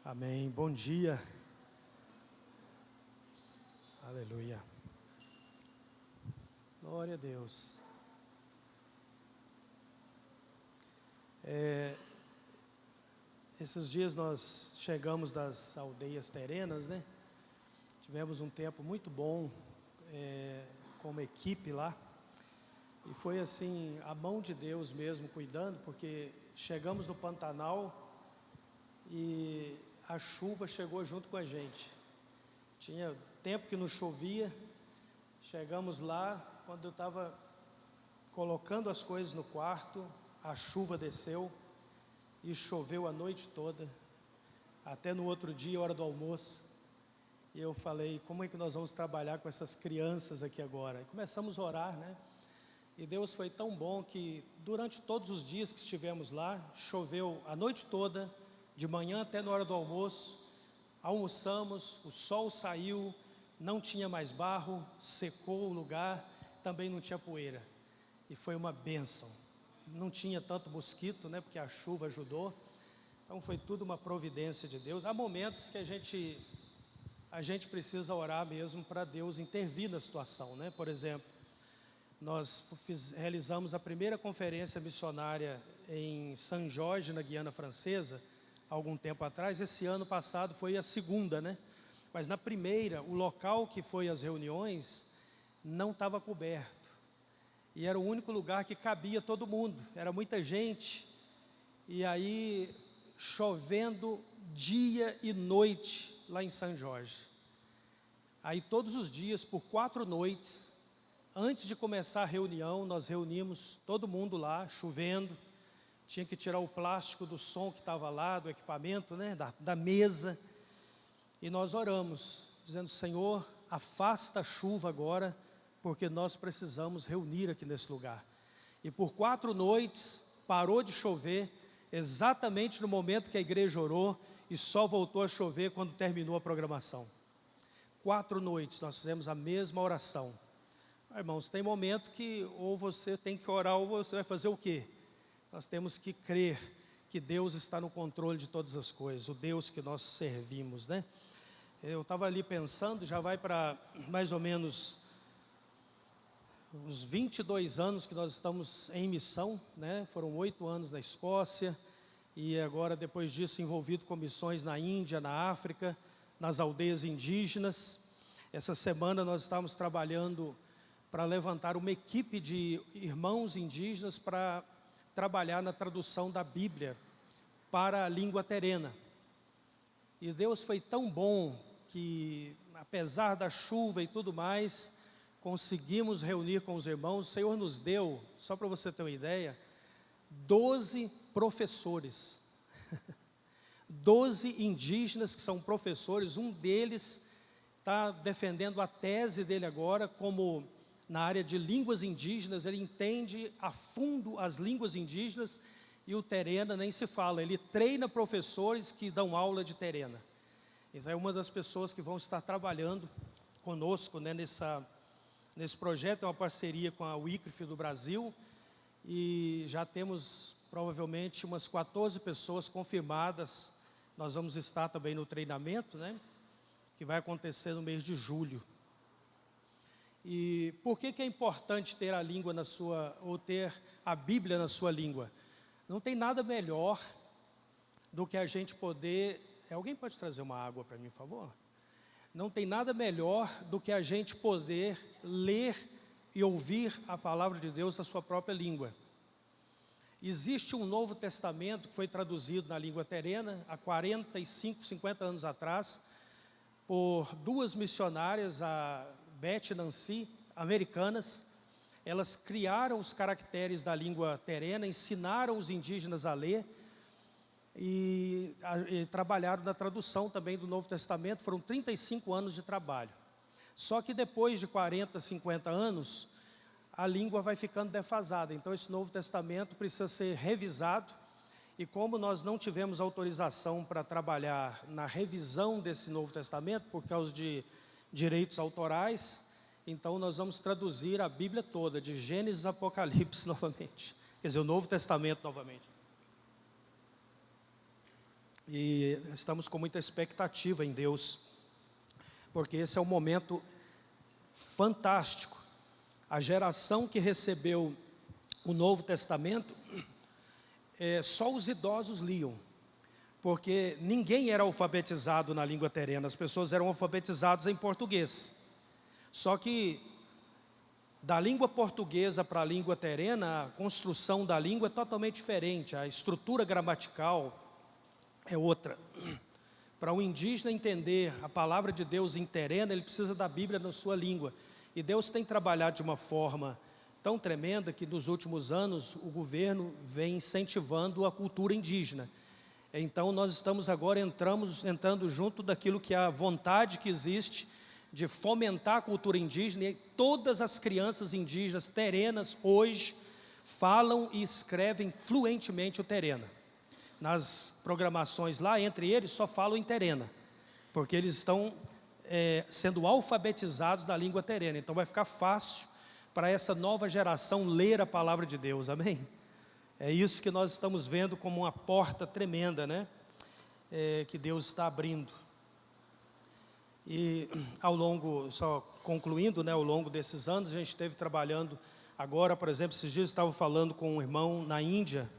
Amém. Bom dia. Aleluia. Glória a Deus. Esses dias nós chegamos das aldeias terenas, né? Tivemos um tempo muito bom como equipe lá. E foi assim, a mão de Deus mesmo cuidando, porque chegamos no Pantanal e a chuva chegou junto com a gente. Tinha tempo que não chovia. Chegamos lá, quando eu estava colocando as coisas no quarto, a chuva desceu e choveu a noite toda, até no outro dia, hora do almoço. E eu falei, como é que nós vamos trabalhar com essas crianças aqui agora? E começamos a orar, né? E Deus foi tão bom que durante todos os dias que estivemos lá, choveu a noite toda, de manhã até na hora do almoço. Almoçamos, o sol saiu, não tinha mais barro, secou o lugar, também não tinha poeira. E foi uma bênção. Não tinha tanto mosquito, né, porque a chuva ajudou. Então foi tudo uma providência de Deus. Há momentos que a gente precisa orar mesmo para Deus intervir na situação, né? Por exemplo, nós realizamos a primeira conferência missionária em São Jorge, na Guiana Francesa, algum tempo atrás. Esse ano passado foi a segunda, né? Mas na primeira, o local que foi as reuniões não estava coberto. E era o único lugar que cabia todo mundo, era muita gente. E aí, chovendo dia e noite lá em São Jorge. Aí todos os dias, por 4 noites, antes de começar a reunião, nós reunimos todo mundo lá, chovendo. Tinha que tirar o plástico do som que estava lá, do equipamento, né, da mesa. E nós oramos, dizendo, Senhor, afasta a chuva agora, porque nós precisamos reunir aqui nesse lugar. E por 4 noites, parou de chover, exatamente no momento que a igreja orou, e só voltou a chover quando terminou a programação. 4 noites nós fizemos a mesma oração. Irmãos, tem momento que ou você tem que orar ou você vai fazer o quê? Nós temos que crer que Deus está no controle de todas as coisas, o Deus que nós servimos, né? Eu estava ali pensando, já vai para mais ou menos uns 22 anos que nós estamos em missão, né? Foram 8 anos na Escócia, e agora depois disso envolvido com missões na Índia, na África, nas aldeias indígenas. Essa semana nós estávamos trabalhando para levantar uma equipe de irmãos indígenas para trabalhar na tradução da Bíblia para a língua terena. E Deus foi tão bom que, apesar da chuva e tudo mais, conseguimos reunir com os irmãos. O Senhor nos deu, só para você ter uma ideia, 12 professores. 12 indígenas que são professores. Um deles está defendendo a tese dele agora como na área de línguas indígenas. Ele entende a fundo as línguas indígenas, e o terena nem se fala. Ele treina professores que dão aula de terena. Então é uma das pessoas que vão estar trabalhando conosco, né, nesse projeto. É uma parceria com a Wycliffe do Brasil, e já temos provavelmente umas 14 pessoas confirmadas. Nós vamos estar também no treinamento, né, que vai acontecer no mês de julho. E por que é importante ter a língua na sua, ou ter a Bíblia na sua língua? Não tem nada melhor do que a gente poder... Alguém pode trazer uma água para mim, por favor? Não tem nada melhor do que a gente poder ler e ouvir a palavra de Deus na sua própria língua. Existe um Novo Testamento que foi traduzido na língua terena há 45, 50 anos atrás, por 2 missionárias, a Beth e Nancy, americanas. Elas criaram os caracteres da língua terena, ensinaram os indígenas a ler e trabalharam na tradução também do Novo Testamento. Foram 35 anos de trabalho. Só que depois de 40, 50 anos, a língua vai ficando defasada. Então esse Novo Testamento precisa ser revisado, e como nós não tivemos autorização para trabalhar na revisão desse Novo Testamento, por causa de direitos autorais, então nós vamos traduzir a Bíblia toda, de Gênesis a Apocalipse novamente. Quer dizer, o Novo Testamento novamente. e estamos com muita expectativa em Deus, porque esse é um momento fantástico. A geração que recebeu o Novo Testamento, só os idosos liam, porque ninguém era alfabetizado na língua terrena, as pessoas eram alfabetizadas em português. Só que da língua portuguesa para a língua terrena, a construção da língua é totalmente diferente, a estrutura gramatical é outra. Para um indígena entender a palavra de Deus em terrena, ele precisa da Bíblia na sua língua. E Deus tem trabalhado de uma forma tão tremenda que nos últimos anos o governo vem incentivando a cultura indígena. Então nós estamos agora entrando junto daquilo que é a vontade que existe de fomentar a cultura indígena, e todas as crianças indígenas terrenas hoje falam e escrevem fluentemente o terrena. Nas programações lá, entre eles, só falam em terrena, porque eles estão sendo alfabetizados da língua terrena. Então vai ficar fácil para essa nova geração ler a palavra de Deus, amém? É isso que nós estamos vendo como uma porta tremenda, né? Que Deus está abrindo. E ao longo, só concluindo, né, ao longo desses anos, a gente esteve trabalhando agora, por exemplo, esses dias eu estava falando com um irmão na Índia,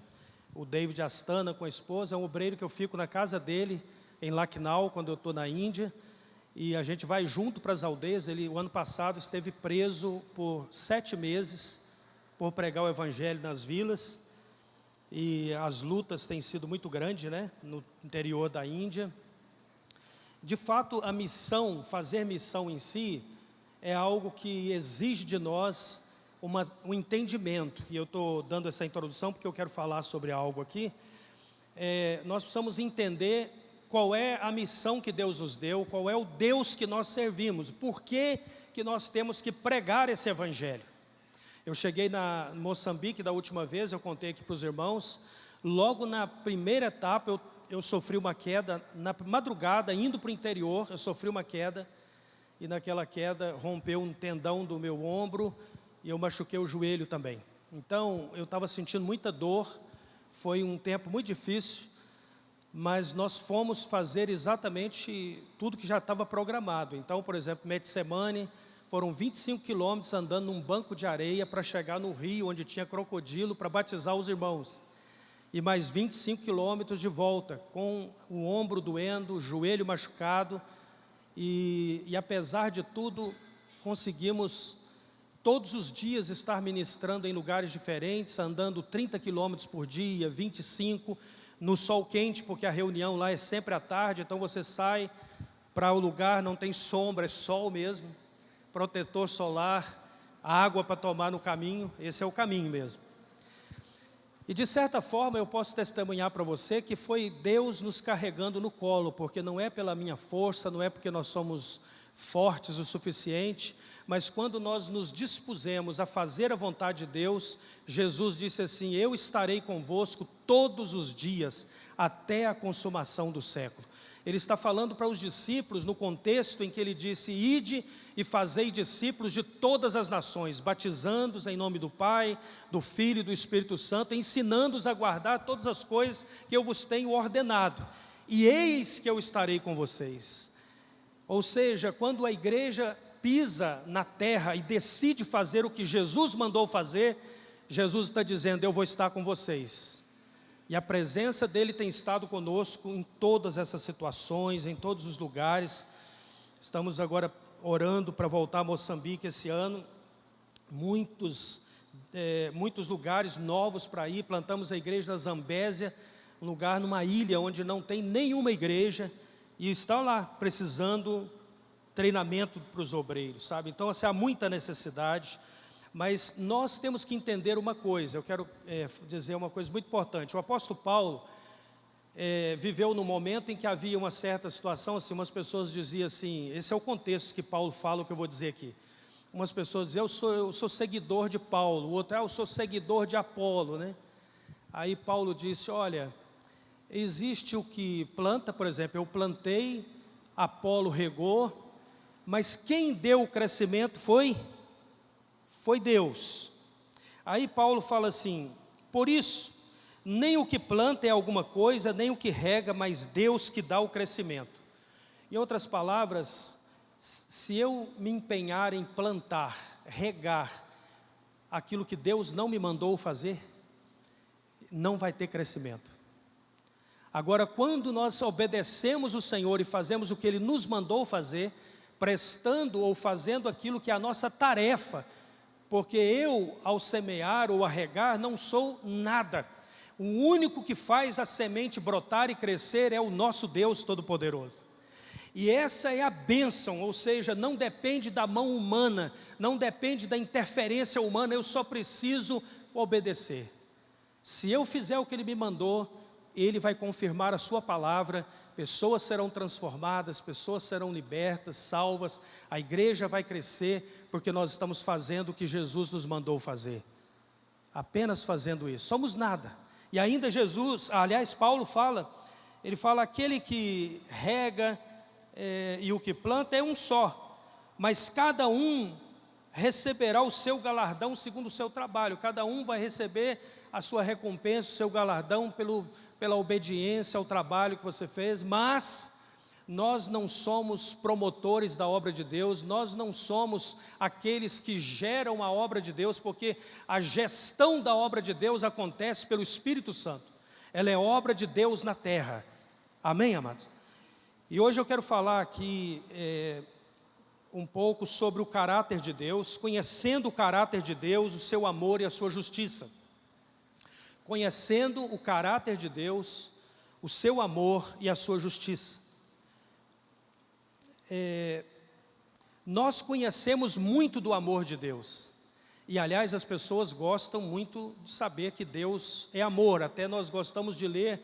o David Astana, com a esposa, é um obreiro que eu fico na casa dele, em Lucknow, quando eu estou na Índia, e a gente vai junto para as aldeias. Ele, o ano passado, esteve preso por 7 meses, por pregar o Evangelho nas vilas, e as lutas têm sido muito grandes, né, no interior da Índia. De fato, a missão, fazer missão em si, é algo que exige de nós um entendimento. E eu estou dando essa introdução porque eu quero falar sobre algo aqui. Nós precisamos entender qual é a missão que Deus nos deu, qual é o Deus que nós servimos, por que nós temos que pregar esse Evangelho. Eu cheguei na Moçambique da última vez, eu contei aqui para os irmãos, logo na primeira etapa eu sofri uma queda, na madrugada, indo para o interior, eu sofri uma queda, e naquela queda rompeu um tendão do meu ombro, e eu machuquei o joelho também. Então, eu estava sentindo muita dor, foi um tempo muito difícil, mas nós fomos fazer exatamente tudo que já estava programado. Então, por exemplo, Getsemane, foram 25 quilômetros andando num banco de areia para chegar no rio, onde tinha crocodilo, para batizar os irmãos. E mais 25 quilômetros de volta, com o ombro doendo, o joelho machucado, e apesar de tudo, conseguimos todos os dias estar ministrando em lugares diferentes, andando 30 quilômetros por dia, 25, no sol quente, porque a reunião lá é sempre à tarde, então você sai para o lugar, não tem sombra, é sol mesmo, protetor solar, água para tomar no caminho, esse é o caminho mesmo. E de certa forma eu posso testemunhar para você que foi Deus nos carregando no colo, porque não é pela minha força, não é porque nós somos fortes o suficiente, mas quando nós nos dispusemos a fazer a vontade de Deus, Jesus disse assim: eu estarei convosco todos os dias, até a consumação do século. Ele está falando para os discípulos no contexto em que ele disse: ide e fazei discípulos de todas as nações, batizando-os em nome do Pai, do Filho e do Espírito Santo, ensinando-os a guardar todas as coisas que eu vos tenho ordenado, e eis que eu estarei com vocês. Ou seja, quando a igreja pisa na terra e decide fazer o que Jesus mandou fazer, Jesus está dizendo: eu vou estar com vocês. E a presença dele tem estado conosco em todas essas situações, em todos os lugares. Estamos agora orando para voltar a Moçambique esse ano. Muitos lugares novos para ir. Plantamos a igreja da Zambésia, um lugar numa ilha onde não tem nenhuma igreja, e está lá precisando treinamento para os obreiros, sabe? Então, há muita necessidade. Mas nós temos que entender uma coisa, eu quero dizer uma coisa muito importante. O apóstolo Paulo viveu num momento em que havia uma certa situação, assim, umas pessoas diziam assim, esse é o contexto que Paulo fala, o que eu vou dizer aqui. Umas pessoas diziam: eu sou seguidor de Paulo, o outro: eu sou seguidor de Apolo, né? Aí Paulo disse: olha, existe o que planta, por exemplo, eu plantei, Apolo regou, mas quem deu o crescimento foi Deus. Aí Paulo fala assim: por isso, Nem o que planta é alguma coisa, nem o que rega, mas Deus que dá o crescimento. Em outras palavras, se eu me empenhar em plantar, regar aquilo que Deus não me mandou fazer, não vai ter crescimento. Agora, quando nós obedecemos o Senhor e fazemos o que Ele nos mandou fazer, prestando ou fazendo aquilo que é a nossa tarefa, porque eu, ao semear ou a regar, não sou nada. O único que faz a semente brotar e crescer é o nosso Deus Todo-Poderoso. E essa é a bênção, ou seja, não depende da mão humana, não depende da interferência humana, eu só preciso obedecer. Se eu fizer o que Ele me mandou, Ele vai confirmar a sua palavra, pessoas serão transformadas, pessoas serão libertas, salvas, a igreja vai crescer, porque nós estamos fazendo o que Jesus nos mandou fazer. Apenas fazendo isso, somos nada. E ainda Paulo fala, ele fala, aquele que rega e o que planta é um só, mas cada um receberá o seu galardão segundo o seu trabalho, cada um vai receber a sua recompensa, o seu galardão pela obediência ao trabalho que você fez, mas nós não somos promotores da obra de Deus, nós não somos aqueles que geram a obra de Deus, porque a gestão da obra de Deus acontece pelo Espírito Santo, ela é obra de Deus na terra, amém, amados? E hoje eu quero falar aqui um pouco sobre o caráter de Deus, conhecendo o caráter de Deus, o seu amor e a sua justiça. Conhecendo o caráter de Deus, o seu amor e a sua justiça. Nós conhecemos muito do amor de Deus, e aliás as pessoas gostam muito de saber que Deus é amor, até nós gostamos de ler,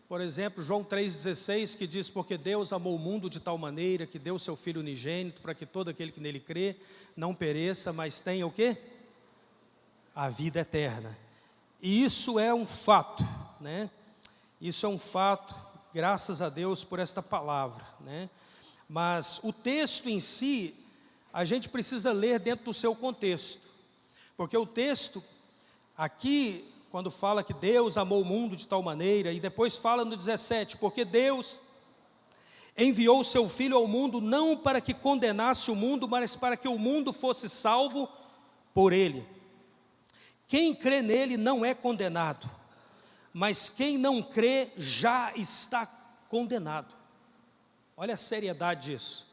por exemplo, João 3,16, que diz, porque Deus amou o mundo de tal maneira, que deu o seu Filho unigênito, para que todo aquele que nele crê, não pereça, mas tenha o quê? A vida eterna. E isso é um fato, né? Isso é um fato, graças a Deus por esta palavra, né? Mas o texto em si, a gente precisa ler dentro do seu contexto, porque o texto, aqui, quando fala que Deus amou o mundo de tal maneira, e depois fala no 17, porque Deus enviou o seu Filho ao mundo, não para que condenasse o mundo, mas para que o mundo fosse salvo por ele. Quem crê nele não é condenado, mas quem não crê já está condenado. Olha a seriedade disso.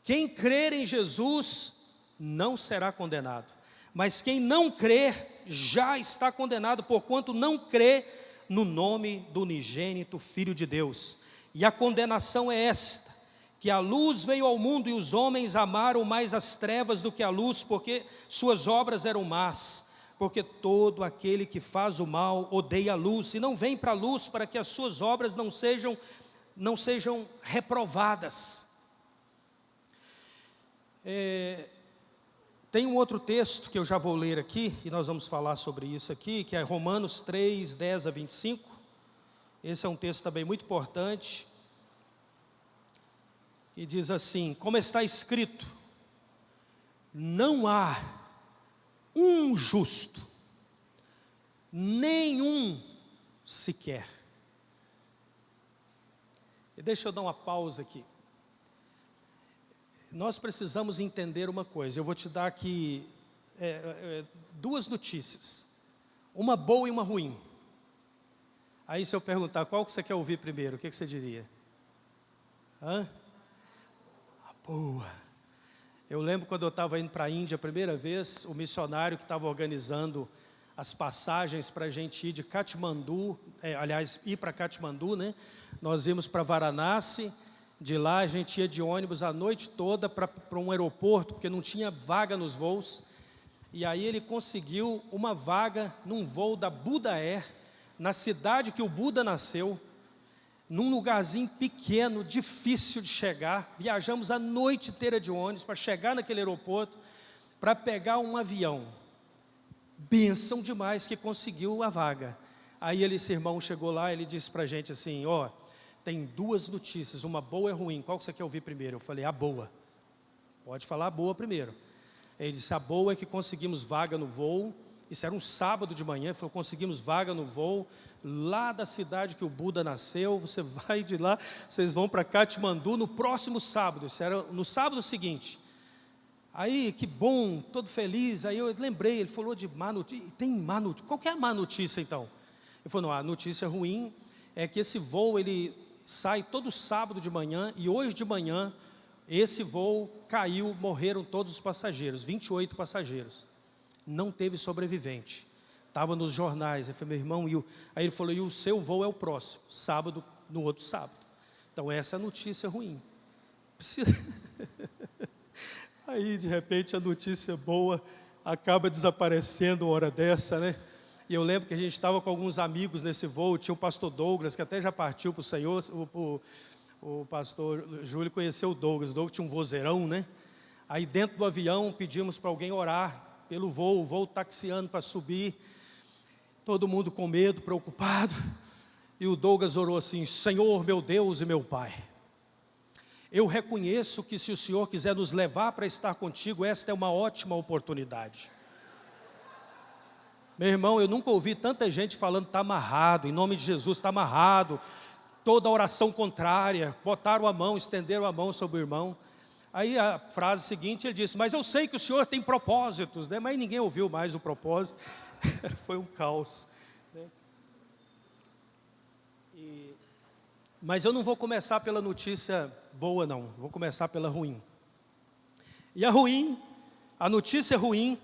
Quem crer em Jesus não será condenado, mas quem não crer já está condenado, porquanto não crê no nome do unigênito Filho de Deus. E a condenação é esta, que a luz veio ao mundo e os homens amaram mais as trevas do que a luz, porque suas obras eram más. Porque todo aquele que faz o mal odeia a luz e não vem para a luz, para que as suas obras não sejam reprovadas. Tem um outro texto que eu já vou ler aqui, e nós vamos falar sobre isso aqui, que é Romanos 3, 10 a 25. Esse é um texto também muito importante, que diz assim, como está escrito, não há um justo, nenhum sequer. E deixa eu dar uma pausa aqui. Nós precisamos entender uma coisa, eu vou te dar aqui duas notícias, uma boa e uma ruim. Aí se eu perguntar qual que você quer ouvir primeiro, o que você diria? A boa. Eu lembro quando eu estava indo para a Índia a primeira vez, o missionário que estava organizando as passagens para a gente ir de Katmandu, ir para Katmandu, né? Nós íamos para Varanasi, de lá a gente ia de ônibus a noite toda para um aeroporto, porque não tinha vaga nos voos, e aí ele conseguiu uma vaga num voo da Buda Air, na cidade que o Buda nasceu, num lugarzinho pequeno, difícil de chegar, viajamos a noite inteira de ônibus para chegar naquele aeroporto, para pegar um avião. Bênção demais que conseguiu a vaga. Aí esse irmão chegou lá, ele disse para a gente assim, tem duas notícias, uma boa e ruim, qual que você quer ouvir primeiro? Eu falei, a boa. Pode falar a boa primeiro. Ele disse, a boa é que conseguimos vaga no voo, isso era um sábado de manhã, ele falou, conseguimos vaga no voo, lá da cidade que o Buda nasceu, você vai de lá, vocês vão para Katmandu no próximo sábado, isso era no sábado seguinte. Aí, que bom, todo feliz, aí eu lembrei, ele falou de má notícia, tem má notícia, qual que é a má notícia então? Ele falou, não, a notícia ruim é que esse voo, ele sai todo sábado de manhã, e hoje de manhã, esse voo caiu, morreram todos os passageiros, 28 passageiros, não teve sobrevivente. Estava nos jornais, eu falei, meu irmão, aí ele falou, e o seu voo é o próximo, sábado, no outro sábado. Então essa é a notícia ruim. Aí de repente a notícia boa acaba desaparecendo uma hora dessa, né? E eu lembro que a gente estava com alguns amigos nesse voo, tinha o pastor Douglas, que até já partiu para o Senhor, o pastor Júlio conheceu o Douglas tinha um vozeirão, né? Aí dentro do avião pedimos para alguém orar pelo voo, o voo taxiando para subir, todo mundo com medo, preocupado, e o Douglas orou assim, Senhor, meu Deus e meu Pai, eu reconheço que se o Senhor quiser nos levar para estar contigo, esta é uma ótima oportunidade. Meu irmão, eu nunca ouvi tanta gente falando, está amarrado, em nome de Jesus, está amarrado, toda oração contrária, botaram a mão, estenderam a mão sobre o irmão. Aí a frase seguinte, ele disse, mas eu sei que o Senhor tem propósitos, né? Mas ninguém ouviu mais o propósito, foi um caos, né? Mas eu não vou começar pela notícia boa não, vou começar pela ruim. E a notícia ruim,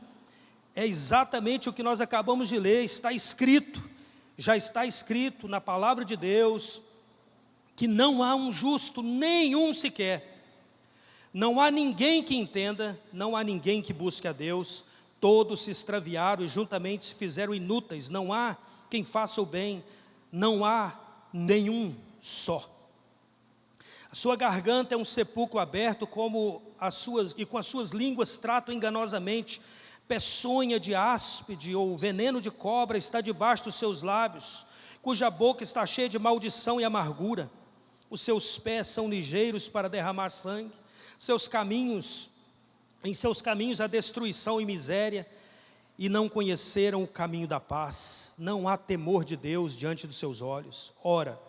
é exatamente o que nós acabamos de ler, está escrito, já está escrito na palavra de Deus, que não há um justo nenhum sequer, não há ninguém que entenda, não há ninguém que busque a Deus, todos se extraviaram e juntamente se fizeram inúteis, não há quem faça o bem, não há nenhum só. A sua garganta é um sepulcro aberto, e com as suas línguas tratam enganosamente, peçonha de áspide ou veneno de cobra está debaixo dos seus lábios, cuja boca está cheia de maldição e amargura. Os seus pés são ligeiros para derramar sangue, em seus caminhos há destruição e miséria, e não conheceram o caminho da paz. Não há temor de Deus diante dos seus olhos. Ora,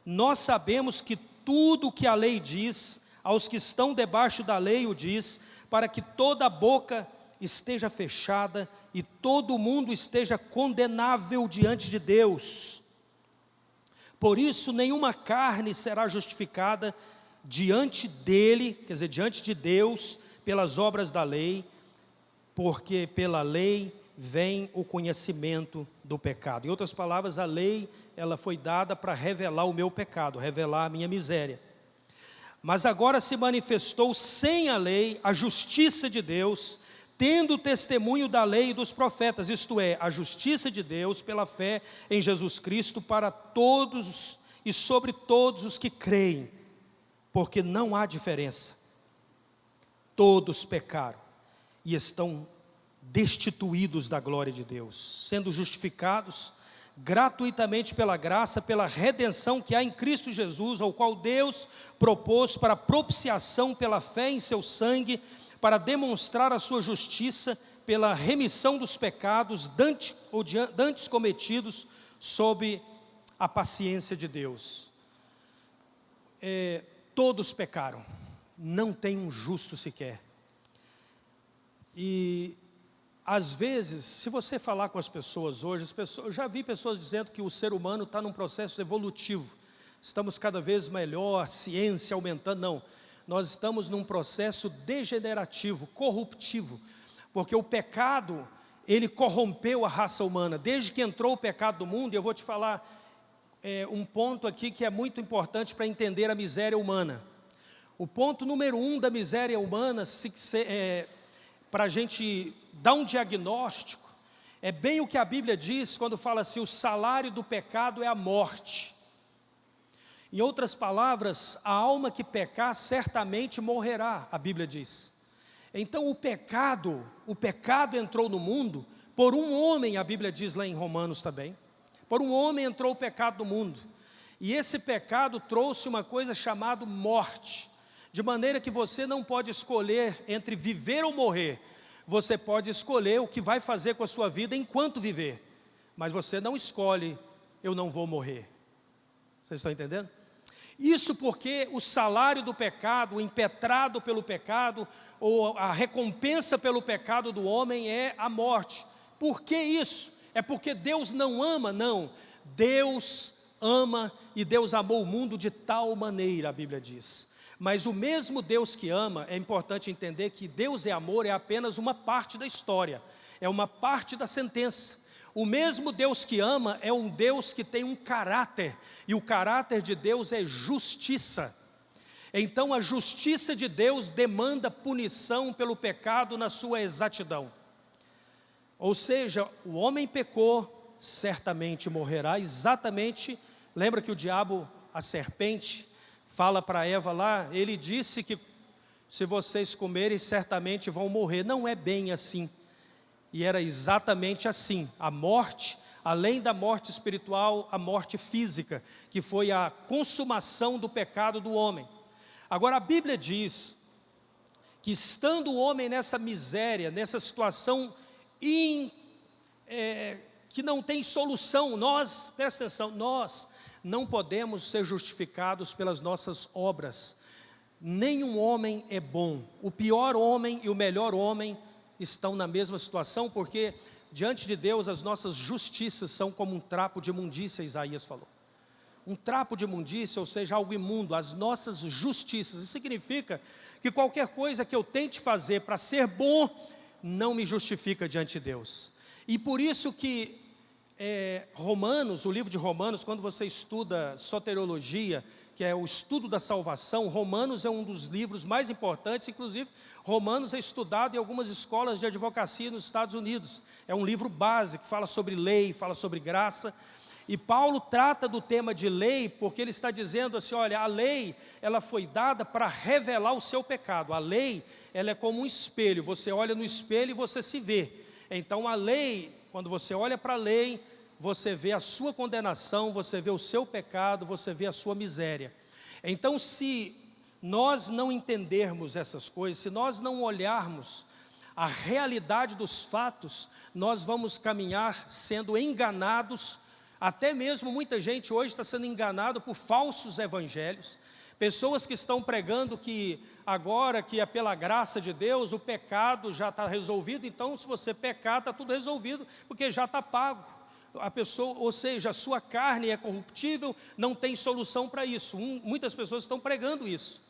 nós sabemos que tudo o que a lei diz, aos que estão debaixo da lei o diz, para que toda a boca esteja fechada e todo mundo esteja condenável diante de Deus. Por isso nenhuma carne será justificada diante dele, quer dizer, diante de Deus, pelas obras da lei, porque pela lei vem o conhecimento do pecado. Em outras palavras, a lei, ela foi dada para revelar o meu pecado, revelar a minha miséria. Mas agora se manifestou sem a lei a justiça de Deus, tendo o testemunho da lei e dos profetas, isto é, a justiça de Deus pela fé em Jesus Cristo para todos e sobre todos os que creem, porque não há diferença. Todos pecaram e estão destituídos da glória de Deus, sendo justificados gratuitamente pela graça, pela redenção que há em Cristo Jesus, ao qual Deus propôs para propiciação pela fé em seu sangue, para demonstrar a sua justiça pela remissão dos pecados dantes cometidos sob a paciência de Deus. Todos pecaram, não tem um justo sequer. E às vezes, se você falar com as pessoas hoje, eu já vi pessoas dizendo que o ser humano está num processo evolutivo, estamos cada vez melhor, a ciência aumentando. Não, nós estamos num processo degenerativo, corruptivo, porque o pecado, ele corrompeu a raça humana, desde que entrou o pecado no mundo. E eu vou te falar um ponto aqui que é muito importante para entender a miséria humana. O ponto número 1 da miséria humana, para a gente dar um diagnóstico, é bem o que a Bíblia diz quando fala assim, o salário do pecado é a morte. Em outras palavras, a alma que pecar certamente morrerá, a Bíblia diz. Então o pecado entrou no mundo por um homem, a Bíblia diz lá em Romanos também. Por um homem entrou o pecado no mundo. E esse pecado trouxe uma coisa chamada morte. De maneira que você não pode escolher entre viver ou morrer. Você pode escolher o que vai fazer com a sua vida enquanto viver. Mas você não escolhe eu não vou morrer. Vocês estão entendendo? Isso porque o salário do pecado, o impetrado pelo pecado, ou a recompensa pelo pecado do homem é a morte. Por que isso? É porque Deus não ama? Não. Deus ama e Deus amou o mundo de tal maneira, a Bíblia diz. Mas o mesmo Deus que ama, é importante entender que Deus é amor, é apenas uma parte da história, é uma parte da sentença. O mesmo Deus que ama é um Deus que tem um caráter, e o caráter de Deus é justiça. Então a justiça de Deus demanda punição pelo pecado na sua exatidão. Ou seja, o homem pecou, certamente morrerá, exatamente, lembra que o diabo, a serpente, fala para Eva lá, ele disse que se vocês comerem, certamente vão morrer. Não é bem assim. E era exatamente assim, a morte, além da morte espiritual, a morte física, que foi a consumação do pecado do homem. Agora a Bíblia diz que estando o homem nessa miséria, nessa situação que não tem solução, presta atenção, nós não podemos ser justificados pelas nossas obras. Nenhum homem é bom, o pior homem e o melhor homem estão na mesma situação, porque diante de Deus as nossas justiças são como um trapo de imundícia, Isaías falou. Um trapo de imundícia, ou seja, algo imundo, as nossas justiças. Isso significa que qualquer coisa que eu tente fazer para ser bom, não me justifica diante de Deus. E por isso que Romanos, o livro de Romanos, quando você estuda soteriologia, que é o estudo da salvação, Romanos é um dos livros mais importantes, inclusive Romanos é estudado em algumas escolas de advocacia nos Estados Unidos. É um livro básico, que fala sobre lei, fala sobre graça. E Paulo trata do tema de lei, porque ele está dizendo assim, olha, a lei, ela foi dada para revelar o seu pecado. A lei, ela é como um espelho, você olha no espelho e você se vê. Então a lei, quando você olha para a lei, você vê a sua condenação, você vê o seu pecado, você vê a sua miséria. Então se nós não entendermos essas coisas, se nós não olharmos a realidade dos fatos, nós vamos caminhar sendo enganados. Até mesmo muita gente hoje está sendo enganado por falsos evangelhos, pessoas que estão pregando que agora que é pela graça de Deus, o pecado já está resolvido, então se você pecar está tudo resolvido, porque já está pago. A pessoa, ou seja, a sua carne é corruptível, não tem solução para isso. Muitas pessoas estão pregando isso.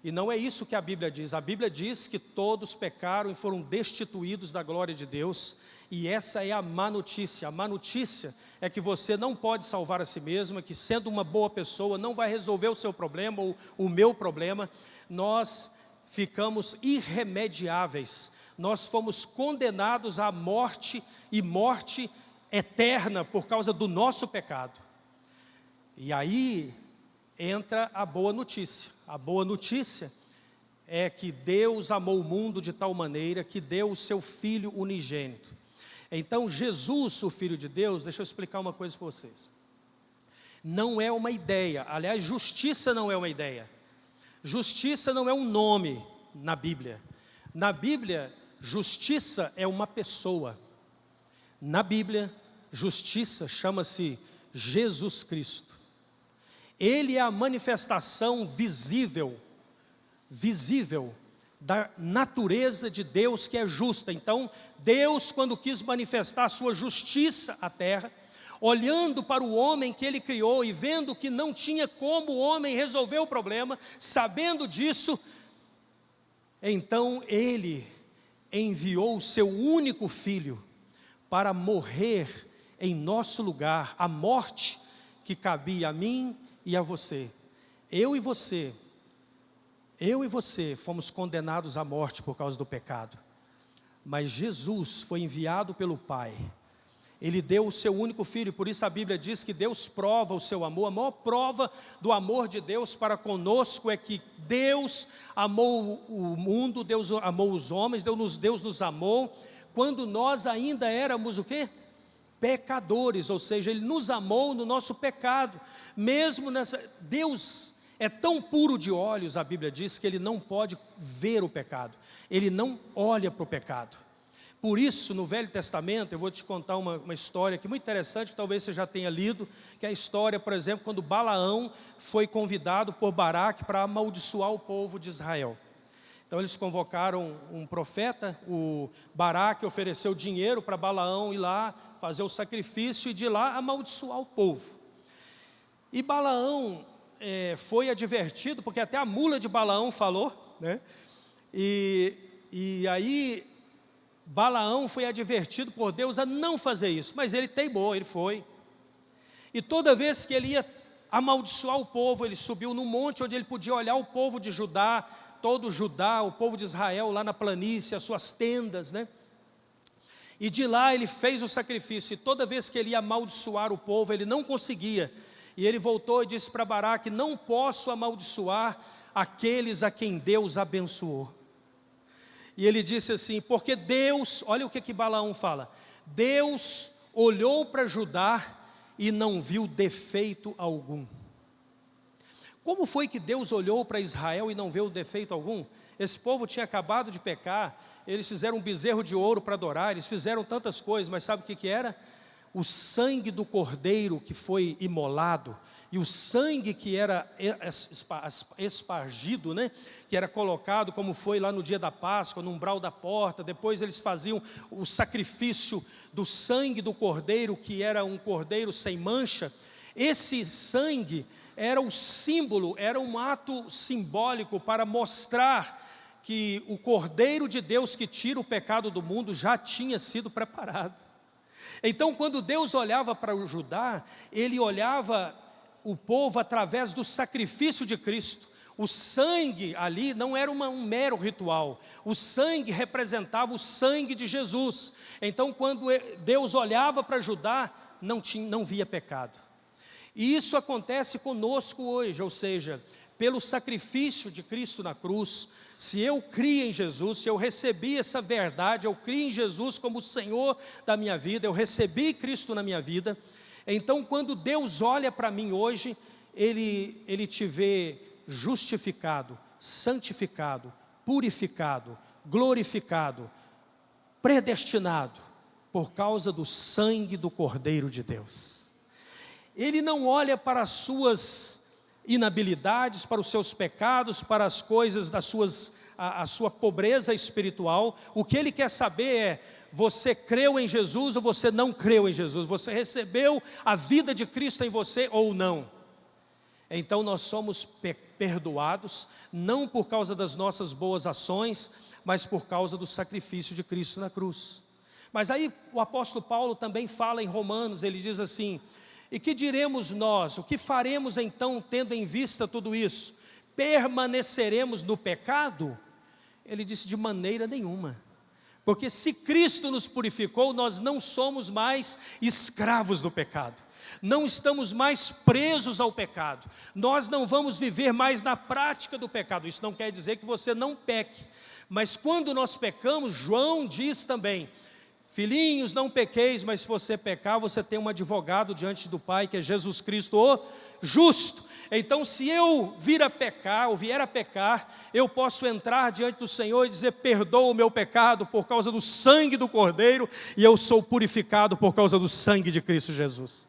E não é isso que a Bíblia diz. A Bíblia diz que todos pecaram e foram destituídos da glória de Deus. E essa é a má notícia. A má notícia é que você não pode salvar a si mesmo, que sendo uma boa pessoa não vai resolver o seu problema ou o meu problema. Nós ficamos irremediáveis. Nós fomos condenados à morte e morte eterna por causa do nosso pecado. E aí entra a boa notícia. A boa notícia é que Deus amou o mundo de tal maneira que deu o seu Filho unigênito. Então Jesus, o Filho de Deus, deixa eu explicar uma coisa para vocês. Não é uma ideia, aliás, justiça não é uma ideia. Justiça não é um nome na Bíblia. Na Bíblia, justiça é uma pessoa. Na Bíblia, justiça chama-se Jesus Cristo. Ele é a manifestação visível da natureza de Deus que é justa. Então, Deus, quando quis manifestar a sua justiça à terra, olhando para o homem que Ele criou e vendo que não tinha como o homem resolver o problema, sabendo disso, então Ele enviou o seu único Filho para morrer em nosso lugar, a morte que cabia a mim e a você. Eu e você fomos condenados à morte por causa do pecado. Mas Jesus foi enviado pelo Pai. Ele deu o seu único Filho, por isso a Bíblia diz que Deus prova o seu amor. A maior prova do amor de Deus para conosco é que Deus amou o mundo, Deus amou os homens, Deus nos amou, quando nós ainda éramos o quê? Pecadores, ou seja, Ele nos amou no nosso pecado. Mesmo nessa, Deus é tão puro de olhos, a Bíblia diz, que Ele não pode ver o pecado. Ele não olha para o pecado. Por isso, no Velho Testamento, eu vou te contar uma história aqui muito interessante, que talvez você já tenha lido, que é a história, por exemplo, quando Balaão foi convidado por Baraque para amaldiçoar o povo de Israel. Então eles convocaram um profeta, o Baraque ofereceu dinheiro para Balaão ir lá fazer o sacrifício e de lá amaldiçoar o povo. E Balaão foi advertido, porque até a mula de Balaão falou, né? E aí Balaão foi advertido por Deus a não fazer isso, mas ele teimou, ele foi. E toda vez que ele ia amaldiçoar o povo, ele subiu no monte onde ele podia olhar o povo de Judá, todo Judá, o povo de Israel lá na planície, as suas tendas, né? E de lá ele fez o sacrifício, e toda vez que ele ia amaldiçoar o povo, ele não conseguia. E ele voltou e disse para Baraque: não posso amaldiçoar aqueles a quem Deus abençoou. E ele disse assim, porque Deus, olha o que Balaão fala, Deus olhou para Judá e não viu defeito algum. Como foi que Deus olhou para Israel e não viu defeito algum? Esse povo tinha acabado de pecar, eles fizeram um bezerro de ouro para adorar, eles fizeram tantas coisas, mas sabe o que era? O sangue do cordeiro que foi imolado, e o sangue que era espargido, né? Que era colocado, como foi lá no dia da Páscoa, no umbral da porta. Depois eles faziam o sacrifício do sangue do cordeiro, que era um cordeiro sem mancha. Esse sangue era o símbolo, era um ato simbólico para mostrar que o Cordeiro de Deus que tira o pecado do mundo já tinha sido preparado. Então, quando Deus olhava para o Judá, Ele olhava o povo através do sacrifício de Cristo. O sangue ali não era um mero ritual, o sangue representava o sangue de Jesus. Então, quando Deus olhava para Judá, não via pecado. E isso acontece conosco hoje, ou seja, pelo sacrifício de Cristo na cruz, se eu crio em Jesus, se eu recebi essa verdade, eu crio em Jesus como o Senhor da minha vida, eu recebi Cristo na minha vida, então quando Deus olha para mim hoje, Ele te vê justificado, santificado, purificado, glorificado, predestinado, por causa do sangue do Cordeiro de Deus. Ele não olha para as suas inabilidades, para os seus pecados, para as coisas a sua pobreza espiritual. O que Ele quer saber é, você creu em Jesus ou você não creu em Jesus? Você recebeu a vida de Cristo em você ou não? Então nós somos perdoados, não por causa das nossas boas ações, mas por causa do sacrifício de Cristo na cruz. Mas aí o apóstolo Paulo também fala em Romanos, ele diz assim: e que diremos nós? O que faremos então, tendo em vista tudo isso? Permaneceremos no pecado? Ele disse: de maneira nenhuma. Porque se Cristo nos purificou, nós não somos mais escravos do pecado. Não estamos mais presos ao pecado. Nós não vamos viver mais na prática do pecado. Isso não quer dizer que você não peque. Mas quando nós pecamos, João diz também: filhinhos, não pequeis, mas se você pecar, você tem um advogado diante do Pai, que é Jesus Cristo, o justo. Então, se eu vir a pecar, ou vier a pecar, eu posso entrar diante do Senhor e dizer: perdoa o meu pecado por causa do sangue do Cordeiro, e eu sou purificado por causa do sangue de Cristo Jesus.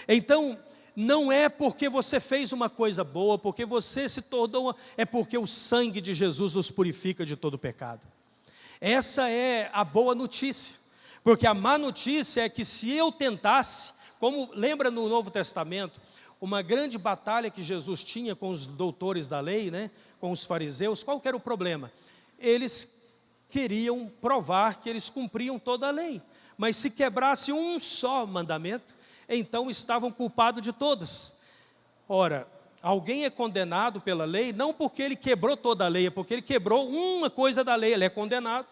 Então, não é porque você fez uma coisa boa, porque você se tornou, é porque o sangue de Jesus nos purifica de todo pecado. Essa é a boa notícia, porque a má notícia é que se eu tentasse, como lembra no Novo Testamento, uma grande batalha que Jesus tinha com os doutores da lei, né, com os fariseus. Qual que era o problema? Eles queriam provar que eles cumpriam toda a lei, mas se quebrasse um só mandamento, então estavam culpados de todos. Ora, alguém é condenado pela lei, não porque ele quebrou toda a lei, é porque ele quebrou uma coisa da lei, ele é condenado.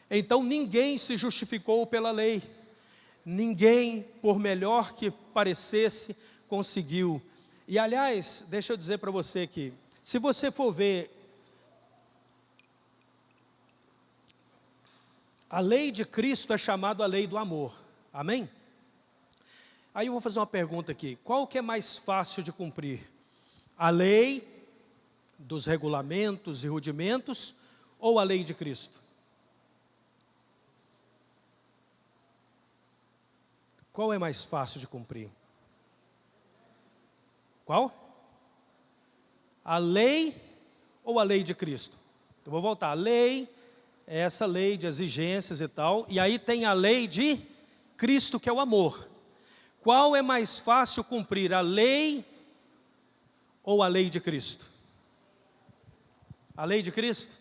Então ninguém se justificou pela lei, ninguém, por melhor que parecesse, conseguiu. E aliás, deixa eu dizer para você que, se você for ver, a lei de Cristo é chamada a lei do amor, amém? Aí eu vou fazer uma pergunta aqui: qual que é mais fácil de cumprir? A lei dos regulamentos e rudimentos ou a lei de Cristo? qual é mais fácil de cumprir? Qual? A lei ou a lei de Cristo? Eu vou voltar. A lei é essa lei de exigências e tal, e aí tem a lei de Cristo, que é o amor. Qual é mais fácil cumprir, a lei ou a lei de Cristo? A lei de Cristo?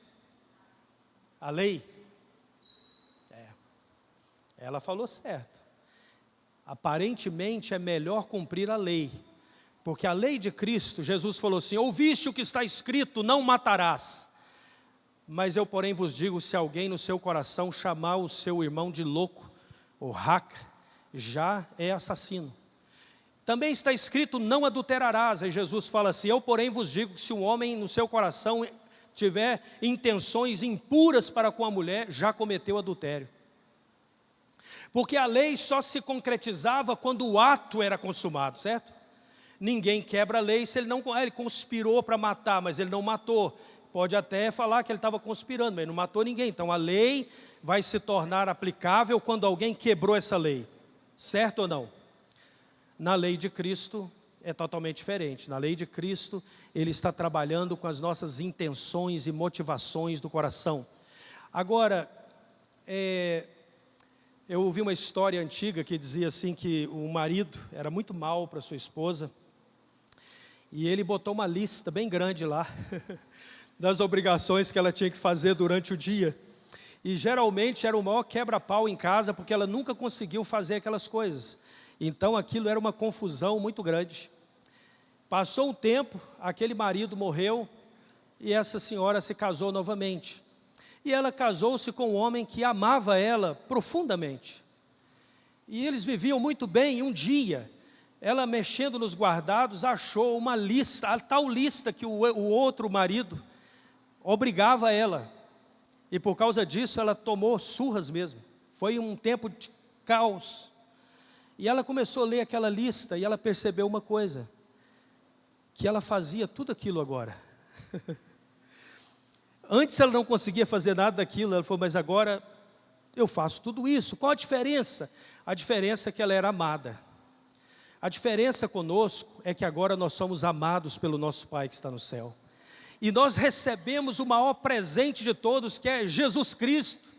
A lei? Ela falou certo. Aparentemente é melhor cumprir a lei, porque a lei de Cristo, Jesus falou assim: ouviste o que está escrito, não matarás. Mas eu, porém, vos digo, se alguém no seu coração chamar o seu irmão de louco, ou raca, já é assassino. Também está escrito, não adulterarás. Aí Jesus fala assim: eu, porém, vos digo que se um homem no seu coração tiver intenções impuras para com a mulher, já cometeu adultério. Porque a lei só se concretizava quando o ato era consumado, certo? Ninguém quebra a lei se ele não... ele conspirou para matar, mas ele não matou. Pode até falar que ele estava conspirando, mas ele não matou ninguém. Então a lei vai se tornar aplicável quando alguém quebrou essa lei. Certo ou não? Na lei de Cristo é totalmente diferente. Na lei de Cristo, Ele está trabalhando com as nossas intenções e motivações do coração. Agora, eu ouvi uma história antiga que dizia assim que o marido era muito mal para sua esposa, e ele botou uma lista bem grande lá, das obrigações que ela tinha que fazer durante o dia. E geralmente era o maior quebra-pau em casa, porque ela nunca conseguiu fazer aquelas coisas. Então aquilo era uma confusão muito grande. Passou um tempo, aquele marido morreu, e essa senhora se casou novamente. E ela casou-se com um homem que amava ela profundamente. E eles viviam muito bem, e um dia, ela mexendo nos guardados, achou uma lista, a tal lista que o outro marido obrigava ela. E por causa disso, ela tomou surras mesmo. Foi um tempo de caos. E ela começou a ler aquela lista, e ela percebeu uma coisa, que ela fazia tudo aquilo agora. Antes ela não conseguia fazer nada daquilo, ela falou, mas agora eu faço tudo isso. Qual a diferença? A diferença é que ela era amada. A diferença conosco é que agora nós somos amados pelo nosso Pai que está no céu. E nós recebemos o maior presente de todos, que é Jesus Cristo.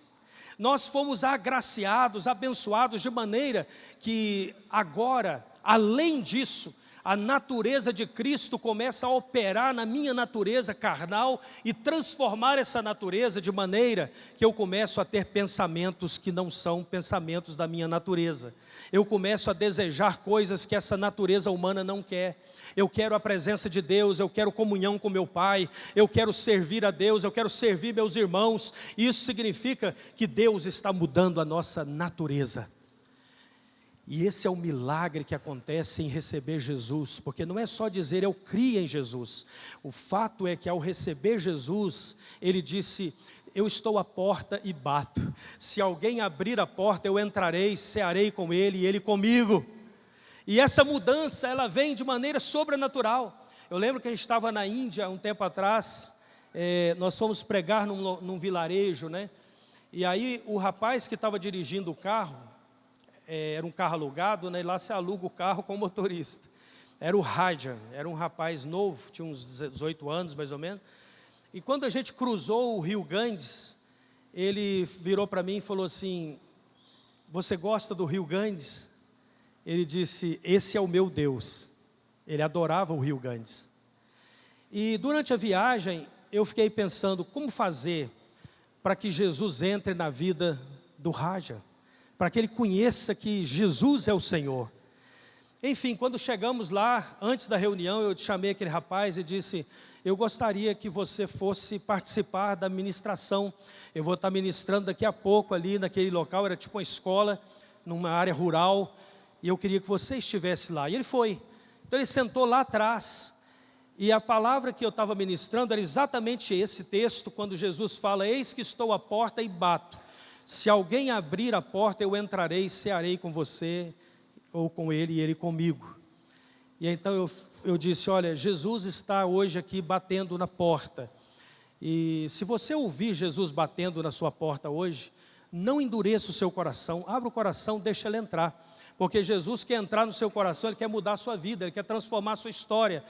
Nós fomos agraciados, abençoados de maneira que agora, além disso, a natureza de Cristo começa a operar na minha natureza carnal e transformar essa natureza de maneira que eu começo a ter pensamentos que não são pensamentos da minha natureza. Eu começo a desejar coisas que essa natureza humana não quer. Eu quero a presença de Deus, eu quero comunhão com meu Pai, eu quero servir a Deus, eu quero servir meus irmãos. Isso significa que Deus está mudando a nossa natureza. E esse é o milagre que acontece em receber Jesus, porque não é só dizer eu criei em Jesus. O fato é que ao receber Jesus, Ele disse, eu estou à porta e bato. Se alguém abrir a porta, eu entrarei, cearei com ele e ele comigo. E essa mudança, ela vem de maneira sobrenatural. Eu lembro que a gente estava na Índia, um tempo atrás, nós fomos pregar num vilarejo, né? E aí o rapaz que estava dirigindo o carro, era um carro alugado, né? E lá se aluga o carro com o motorista. Era o Rajan, era um rapaz novo, tinha uns 18 anos mais ou menos. E quando a gente cruzou o rio Ganges, ele virou para mim e falou assim, você gosta do rio Ganges? Ele disse, esse é o meu Deus. Ele adorava o rio Ganges. E durante a viagem, eu fiquei pensando, como fazer para que Jesus entre na vida do Rajan? Para que ele conheça que Jesus é o Senhor. Enfim, quando chegamos lá, antes da reunião, eu chamei aquele rapaz e disse, eu gostaria que você fosse participar da ministração. Eu vou estar ministrando daqui a pouco ali naquele local, era tipo uma escola, numa área rural, e eu queria que você estivesse lá. E ele foi. Então ele sentou lá atrás, e a palavra que eu estava ministrando era exatamente esse texto, quando Jesus fala, eis que estou à porta e bato. Se alguém abrir a porta, eu entrarei, cearei com você, ou com ele e ele comigo. E então eu disse, olha, Jesus está hoje aqui batendo na porta. E se você ouvir Jesus batendo na sua porta hoje, não endureça o seu coração, abra o coração, deixa ele entrar. porque Jesus quer entrar no seu coração, Ele quer mudar a sua vida, Ele quer transformar a sua história.